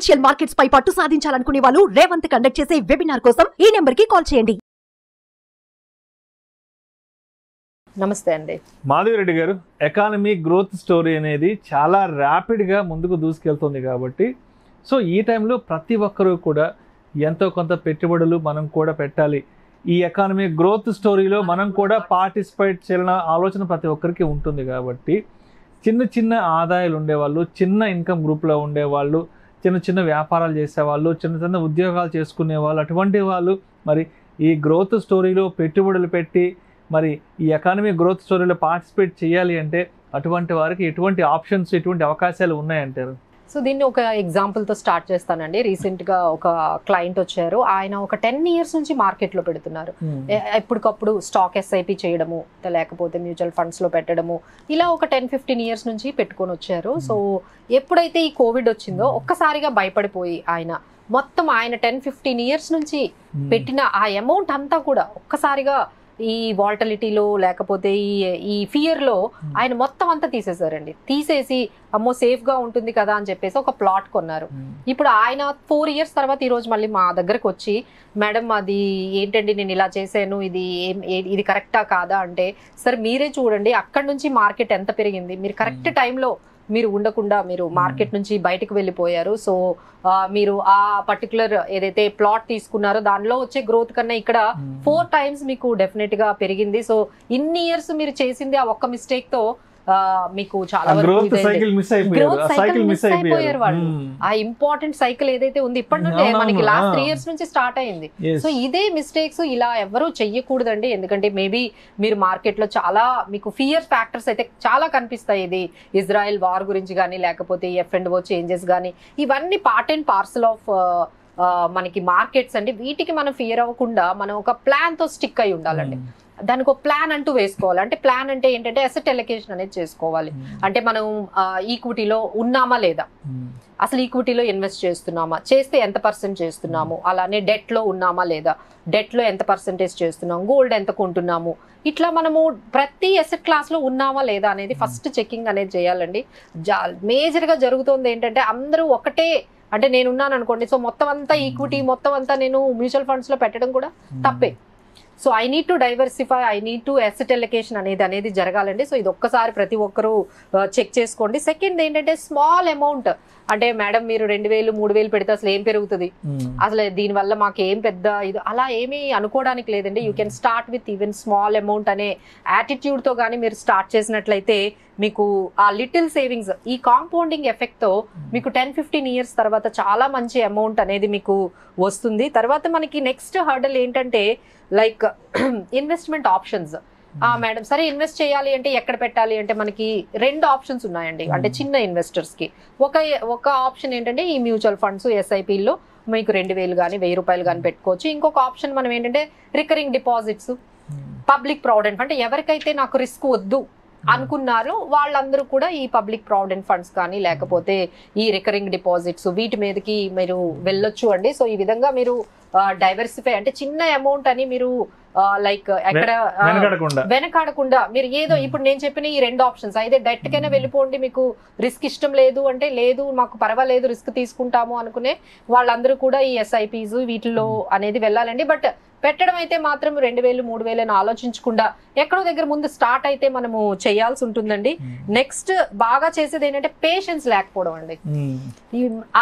Financial markets పై పట్టు సాధించాలనుకునే వాళ్ళు Revanth conduct చేసే వెబినార్ కోసం ఈ నెంబర్ కి కాల్ చేయండి. నమస్తే అండి. మాధవిరెడ్డి గారు, ఎకానమీ గ్రోత్ స్టోరీ అనేది చాలా ర్యాపిడ్గా ముందుకు దూసుకెళ్తుంది కాబట్టి సో ఈ టైంలో ప్రతి ఒక్కరూ కూడా ఎంతో కొంత పెట్టుబడులు మనం కూడా పెట్టాలి, ఈ ఎకానమీ గ్రోత్ స్టోరీలో మనం కూడా పార్టిసిపేట్ చేయాలన్న ఆలోచన ప్రతి ఒక్కరికి ఉంటుంది. కాబట్టి చిన్న చిన్న ఆదాయాలు ఉండేవాళ్ళు, చిన్న ఇన్కమ్ గ్రూప్లో ఉండేవాళ్ళు, చిన్న చిన్న వ్యాపారాలు చేసేవాళ్ళు, చిన్న చిన్న ఉద్యోగాలు చేసుకునే వాళ్ళు, అటువంటి వాళ్ళు మరి ఈ గ్రోత్ స్టోరీలో పెట్టుబడులు పెట్టి మరి ఈ ఎకానమీ గ్రోత్ స్టోరీలో పార్టిసిపేట్ చేయాలి అంటే అటువంటి వారికి ఎటువంటి ఆప్షన్స్, ఎటువంటి అవకాశాలు ఉన్నాయంటారు? సో దీన్ని ఒక ఎగ్జాంపుల్తో స్టార్ట్ చేస్తానండి. రీసెంట్గా ఒక క్లయింట్ వచ్చారు. ఆయన ఒక 10 years నుంచి మార్కెట్లో పెడుతున్నారు. ఎప్పటికప్పుడు స్టాక్ ఎస్ఐపి చేయడము, లేకపోతే మ్యూచువల్ ఫండ్స్లో పెట్టడము, ఇలా ఒక 10-15 years నుంచి పెట్టుకొని వచ్చారు. సో ఎప్పుడైతే ఈ కోవిడ్ వచ్చిందో ఒక్కసారిగా భయపడిపోయి ఆయన మొత్తం ఆయన 10-15 years నుంచి పెట్టిన ఆ అమౌంట్ అంతా కూడా ఒక్కసారిగా ఈ వాల్టిలిటీలో లేకపోతే ఈ ఫియర్లో ఆయన మొత్తం అంతా తీసేశారండి. తీసేసి అమ్మో సేఫ్గా ఉంటుంది కదా అని చెప్పేసి ఒక ప్లాట్ కొన్నారు. ఇప్పుడు ఆయన 4 years తర్వాత ఈరోజు మళ్ళీ మా దగ్గరకు వచ్చి, మేడం అది ఏంటండి నేను ఇలా చేశాను, ఇది కరెక్టా కాదా అంటే, సార్ మీరే చూడండి అక్కడ నుంచి మార్కెట్ ఎంత పెరిగింది, మీరు కరెక్ట్ టైంలో మీరు ఉండకుండా మీరు మార్కెట్ నుంచి బయటకు వెళ్ళిపోయారు. సో మీరు ఆ పర్టికులర్ ఏదైతే ప్లాట్ తీసుకున్నారో దానిలో వచ్చే గ్రోత్ కన్నా ఇక్కడ 4 times మీకు డెఫినెట్ గా పెరిగింది. సో ఇన్ని ఇయర్స్ మీరు చేసింది ఆ ఒక్క మిస్టేక్ తో మీకు చాలా అయిపోయారు వాళ్ళు. ఆ ఇంపార్టెంట్ సైకిల్ ఏదైతే ఉంది ఇప్పటి నుండి మనకి లాస్ట్ 3 years నుంచి స్టార్ట్ అయింది. సో ఇదే మిస్టేక్స్ ఇలా ఎవరు చెయ్యకూడదండి. ఎందుకంటే మేబీ మీరు మార్కెట్ లో చాలా మీకు ఫియర్ ఫ్యాక్టర్స్ అయితే చాలా కనిపిస్తాయి. ఇది ఇజ్రాయెల్ వార్ గురించి కానీ లేకపోతే F&O చేంజెస్ కానీ ఇవన్నీ పార్ట్ అండ్ పార్సల్ ఆఫ్ మనకి మార్కెట్స్ అండి. వీటికి మనం ఫియర్ అవ్వకుండా మనం ఒక ప్లాన్ తో స్టిక్ అయి ఉండాలండి. దానికి ఒక ప్లాన్ అంటూ వేసుకోవాలి. అంటే ప్లాన్ అంటే ఏంటంటే అసెట్ ఎలొకేషన్ అనేది చేసుకోవాలి. అంటే మనం ఈక్విటీలో ఉన్నామా లేదా, అసలు ఈక్విటీలో ఇన్వెస్ట్ చేస్తున్నామా, చేస్తే ఎంత % చేస్తున్నాము, అలానే డెట్ లో ఉన్నామా లేదా, డెట్ లో ఎంత % చేస్తున్నాము, గోల్డ్ ఎంత కొంటున్నాము, ఇట్లా మనము ప్రతి అసెట్ క్లాస్ లో ఉన్నామా లేదా అనేది ఫస్ట్ చెకింగ్ అనేది చేయాలండి. మేజర్ గా జరుగుతుంది ఏంటంటే అందరూ ఒకటే, అంటే నేనున్నాను అనుకోండి, సో మొత్తం అంతా ఈక్విటీ మొత్తం అంతా నేను మ్యూచువల్ ఫండ్స్ లో పెట్టడం కూడా తప్పే. So I need to diversify, I need to asset allocation అనేది జరగాలండి. సో ఇది ఒక్కసారి ప్రతి ఒక్కరూ చెక్ చేసుకోండి. సెకండ్ ఏంటంటే స్మాల్ అమౌంట్, అంటే మేడం మీరు 2000-3000 పెడితే అసలు ఏం పెరుగుతుంది, అసలు దీనివల్ల మాకు ఏం పెద్ద ఇది అలా ఏమీ అనుకోవడానికి లేదండి. You can start with even small amount అనే యాటిట్యూడ్ తో కానీ మీరు స్టార్ట్ చేసినట్లయితే మీకు ఆ లిటిల్ సేవింగ్స్ ఈ కాంపౌండింగ్ ఎఫెక్ట్ తో మీకు 10-15 years తర్వాత చాలా మంచి అమౌంట్ అనేది మీకు వస్తుంది. తర్వాత మనకి నెక్స్ట్ హర్డల్ ఏంటంటే లైక్ ఇన్వెస్ట్మెంట్ ఆప్షన్స్. మేడం సరే ఇన్వెస్ట్ చేయాలి అంటే ఎక్కడ పెట్టాలి అంటే మనకి 2 options ఉన్నాయండి. అంటే చిన్న ఇన్వెస్టర్స్ కి ఒక ఆప్షన్ ఏంటంటే ఈ మ్యూచువల్ ఫండ్స్ SIPలో మీకు 2000 కానీ 1000 రూపాయలు కానీ పెట్టుకోవచ్చు. ఇంకొక ఆప్షన్ మనం ఏంటంటే రికరింగ్ డిపాజిట్స్, పబ్లిక్ ప్రావిడెంట్, అంటే ఎవరికైతే నాకు రిస్క్ వద్దు అనుకున్నారో వాళ్ళందరూ కూడా ఈ పబ్లిక్ ప్రావిడెంట్ ఫండ్స్ కానీ లేకపోతే ఈ రికరింగ్ డిపాజిట్స్ వీటి మీదకి మీరు వెళ్ళొచ్చు అండి. సో ఈ విధంగా మీరు డైవర్సిఫై, అంటే చిన్న అమౌంట్ అని మీరు లైక్ ఎక్కడ వెనకాడకుండా మీరు ఏదో ఇప్పుడు నేను చెప్పిన ఈ 2 options, అయితే డెట్ కైనా వెళ్ళిపోండి, మీకు రిస్క్ ఇష్టం లేదు అంటే లేదు మాకు పర్వాలేదు రిస్క్ తీసుకుంటాము అనుకునే వాళ్ళందరూ కూడా ఈ SIPs వీటిల్లో అనేది వెళ్ళాలండి. బట్ పెట్టడం అయితే మాత్రం 2000-3000 అని ఆలోచించకుండా ఎక్కడో దగ్గర ముందు స్టార్ట్ అయితే మనము చేయాల్సి ఉంటుందండి. నెక్స్ట్ బాగా చేసేది ఏంటంటే పేషెన్స్ లేకపోవడం అండి.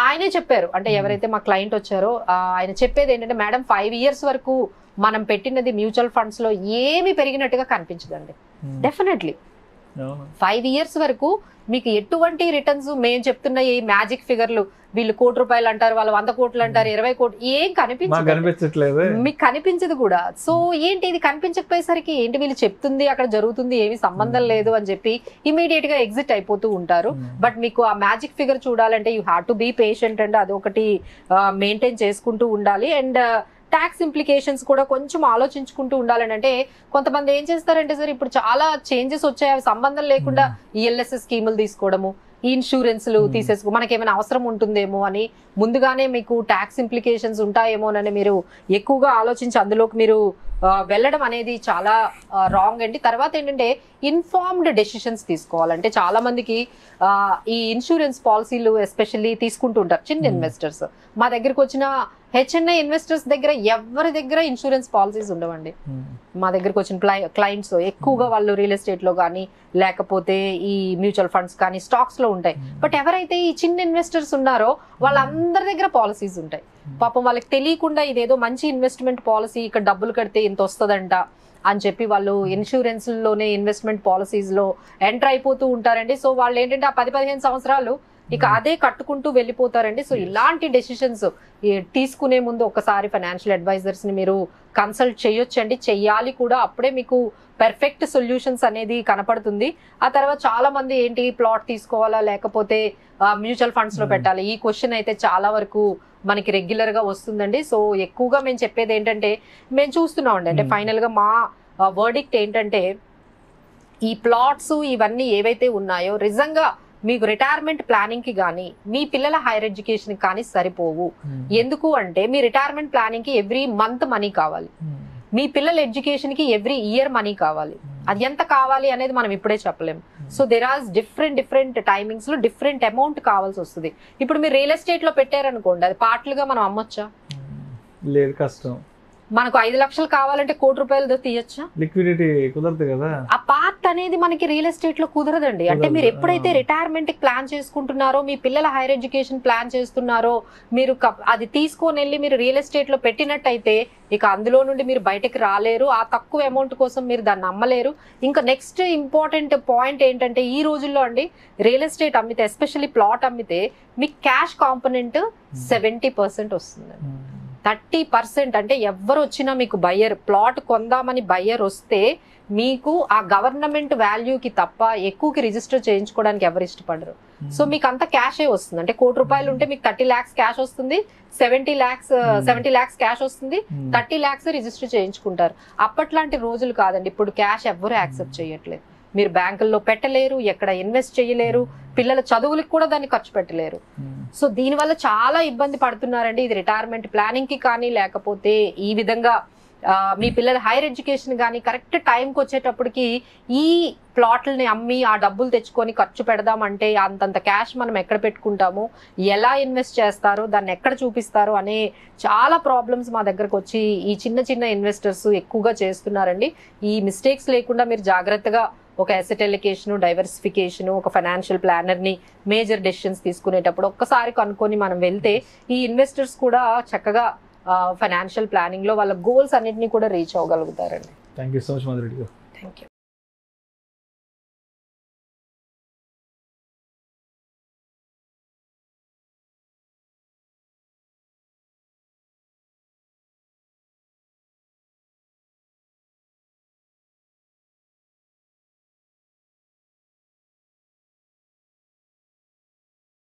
ఆయనే చెప్పారు, అంటే ఎవరైతే మా క్లయింట్ వచ్చారో ఆయన చెప్పేది ఏంటంటే మేడం 5 years వరకు మనం పెట్టినది మ్యూచువల్ ఫండ్స్ లో ఏమి పెరిగినట్టుగా కనిపించదండి. డెఫినెట్లీ 5 years వరకు మీకు ఎటువంటి రిటర్న్స్ మేము చెప్తున్న ఈ మ్యాజిక్ ఫిగర్లు వీళ్ళు 1 కోటి రూపాయలు అంటారు, వాళ్ళు 100 కోట్లు అంటారు, 20 కోట్లు ఏం కనిపించట్లేదు, మీకు కనిపించదు కూడా. సో ఏంటి ఇది కనిపించకపోయేసరికి ఏంటి వీళ్ళు చెప్తుంది అక్కడ జరుగుతుంది ఏమి సంబంధం లేదు అని చెప్పి ఇమీడియట్ గా ఎగ్జిట్ అయిపోతూ ఉంటారు. బట్ మీకు ఆ మ్యాజిక్ ఫిగర్ చూడాలంటే you have to be patient and అదొకటి మెయింటైన్ చేసుకుంటూ ఉండాలి. అండ్ ట్యాక్స్ ఇంప్లికేషన్స్ కూడా కొంచెం ఆలోచించుకుంటూ ఉండాలని. అంటే కొంతమంది ఏం చేస్తారంటే సార్ ఇప్పుడు చాలా చేంజెస్ వచ్చాయి, అవి సంబంధం లేకుండా ELSS స్కీములు తీసుకోవడము, ఈ ఇన్సూరెన్స్లు తీసేసుకో మనకి ఏమైనా అవసరం ఉంటుందేమో అని ముందుగానే మీకు ట్యాక్స్ ఇంప్లికేషన్స్ ఉంటాయేమోనని మీరు ఎక్కువగా ఆలోచించి అందులోకి మీరు వెళ్ళడం అనేది చాలా రాంగ్ అండి. తర్వాత ఏంటంటే ఇన్ఫార్మ్డ్ డెసిషన్స్ తీసుకోవాలంటే చాలా మందికి ఈ ఇన్సూరెన్స్ పాలసీలు ఎస్పెషల్లీ తీసుకుంటుంటారు చిన్న ఇన్వెస్టర్స్. మా దగ్గరకు వచ్చిన హెచ్ఎన్ఐ ఇన్వెస్టర్స్ దగ్గర ఎవరి దగ్గర ఇన్సూరెన్స్ పాలసీస్ ఉండవండి. మా దగ్గరకు వచ్చిన క్లయింట్స్ ఎక్కువగా వాళ్ళు రియల్ ఎస్టేట్ లో కానీ లేకపోతే ఈ మ్యూచువల్ ఫండ్స్ కానీ స్టాక్స్ లో ఉంటాయి. బట్ ఎవరైతే ఈ చిన్న ఇన్వెస్టర్స్ ఉన్నారో వాళ్ళందరి దగ్గర పాలసీస్ ఉంటాయి. పాపం వాళ్ళకి తెలియకుండా ఇదేదో మంచి ఇన్వెస్ట్మెంట్ పాలసీ, ఇక్కడ డబ్బులు కడితే ఇంత వస్తుందంట అని చెప్పి వాళ్ళు ఇన్సూరెన్స్ లోనే ఇన్వెస్ట్మెంట్ పాలసీస్ లో ఎంటర్ అయిపోతూ ఉంటారండి. సో వాళ్ళు ఏంటంటే ఆ 10-15 సంవత్సరాలు ఇక అదే కట్టుకుంటూ వెళ్ళిపోతారండి. సో ఇలాంటి డెసిషన్స్ తీసుకునే ముందు ఒకసారి ఫైనాన్షియల్ అడ్వైజర్స్ ని మీరు కన్సల్ట్ చేయొచ్చండి, చెయ్యాలి కూడా. అప్పుడే మీకు పర్ఫెక్ట్ సొల్యూషన్స్ అనేది కనపడుతుంది. ఆ తర్వాత చాలా మంది ఏంటి ప్లాట్ తీసుకోవాలా లేకపోతే మ్యూచువల్ ఫండ్స్ లో పెట్టాలి, ఈ క్వశ్చన్ అయితే చాలా వరకు మనకి రెగ్యులర్ గా వస్తుందండి. సో ఎక్కువగా మేము చెప్పేది ఏంటంటే మేము చూస్తున్నామండి, అంటే ఫైనల్ గా మా వర్డిక్ట్ ఏంటంటే ఈ ప్లాట్స్ ఇవన్నీ ఏవైతే ఉన్నాయో నిజంగా మీకు రిటైర్మెంట్ ప్లానింగ్ కి కానీ మీ పిల్లల హైయర్ ఎడ్యుకేషన్ కానీ సరిపోవు. ఎందుకు అంటే మీ రిటైర్మెంట్ ప్లానింగ్ కి ఎవ్రీ మంత్ మనీ కావాలి, మీ పిల్లల ఎడ్యుకేషన్ కి ఎవ్రీ ఇయర్ మనీ కావాలి. అది ఎంత కావాలి అనేది మనం ఇప్పుడే చెప్పలేము. So there are different timings లో డిఫరెంట్ అమౌంట్ కావాల్సి వస్తుంది. ఇప్పుడు మీరు రియల్ ఎస్టేట్ లో పెట్టారనుకోండి, అది పార్ట్లుగా మనం అమ్మొచ్చా? లేదు, కష్టం. మనకు 5 లక్షలు కావాలంటే ₹1 కోటి తీయచ్చా? లిక్విడిటీ కుదరదు కదా. ఆ పార్ట్ అనేది మనకి రియల్ ఎస్టేట్ లో కుదరదండి. అంటే మీరు ఎప్పుడైతే రిటైర్మెంట్ కి ప్లాన్ చేసుకుంటున్నారో, మీ పిల్లల హైయర్ ఎడ్యుకేషన్ ప్లాన్ చేస్తున్నారో, మీరు అది తీసుకొని వెళ్ళి మీరు రియల్ ఎస్టేట్ లో పెట్టినట్టయితే ఇక అందులో నుండి మీరు బయటకు రాలేరు. ఆ తక్కువ అమౌంట్ కోసం మీరు దాన్ని అమ్మలేరు. ఇంకా నెక్స్ట్ ఇంపార్టెంట్ పాయింట్ ఏంటంటే ఈ రోజుల్లో అండి రియల్ ఎస్టేట్ అమ్మితే, ఎస్పెషల్లీ ప్లాట్ అమ్మితే మీకు క్యాష్ కాంపోనెంట్ 70% వస్తుందండి. 30% అంటే ఎవరు వచ్చినా మీకు బయ్యర్, ప్లాట్ కొందామని బయ్యర్ వస్తే మీకు ఆ గవర్నమెంట్ వాల్యూకి తప్ప ఎక్కువకి రిజిస్టర్ చేయించుకోవడానికి ఎవరు ఇష్టపడరు. సో మీకు అంత క్యాషే వస్తుంది. అంటే ₹1 ఉంటే మీకు 30 lakhs క్యాష్ వస్తుంది, 70 lakhs క్యాష్ వస్తుంది, 30 lakhs రిజిస్టర్ చేయించుకుంటారు. అప్పట్లాంటి రోజులు కాదండి. ఇప్పుడు క్యాష్ ఎవరు యాక్సెప్ట్ చేయట్లేదు. మీరు బ్యాంకుల్లో పెట్టలేరు, ఎక్కడ ఇన్వెస్ట్ చేయలేరు, పిల్లల చదువులకు కూడా దాన్ని ఖర్చు పెట్టలేరు. సో దీనివల్ల చాలా ఇబ్బంది పడుతున్నారండి. ఇది రిటైర్మెంట్ ప్లానింగ్ కి కానీ లేకపోతే ఈ విధంగా మీ పిల్లల హైయర్ ఎడ్యుకేషన్ కానీ కరెక్ట్ టైంకి వచ్చేటప్పటికి ఈ ప్లాట్లని అమ్మి ఆ డబ్బులు తెచ్చుకొని ఖర్చు పెడదామంటే అంతంత క్యాష్ మనం ఎక్కడ పెట్టుకుంటాము, ఎలా ఇన్వెస్ట్ చేస్తారు, దాన్ని ఎక్కడ చూపిస్తారు అనే చాలా ప్రాబ్లమ్స్ మా దగ్గరకు వచ్చి ఈ చిన్న ఇన్వెస్టర్స్ ఎక్కువగా చేస్తున్నారండి. ఈ మిస్టేక్స్ లేకుండా మీరు జాగ్రత్తగా ఒక అసెట్ అలొకేషన్, డైవర్సిఫికేషన్, ఒక ఫైనాన్షియల్ ప్లానర్ ని మేజర్ డెసిషన్స్ తీసుకునేటప్పుడు ఒక్కసారి కనుక్కొని మనం వెళ్తే ఈ ఇన్వెస్టర్స్ కూడా చక్కగా ఫైనాన్షియల్ ప్లానింగ్ లో వాళ్ళ గోల్స్ అన్నింటినీ కూడా రీచ్ అవ్వగలుగుతారండి. Thank you so much Madhuri గారు. Thank you.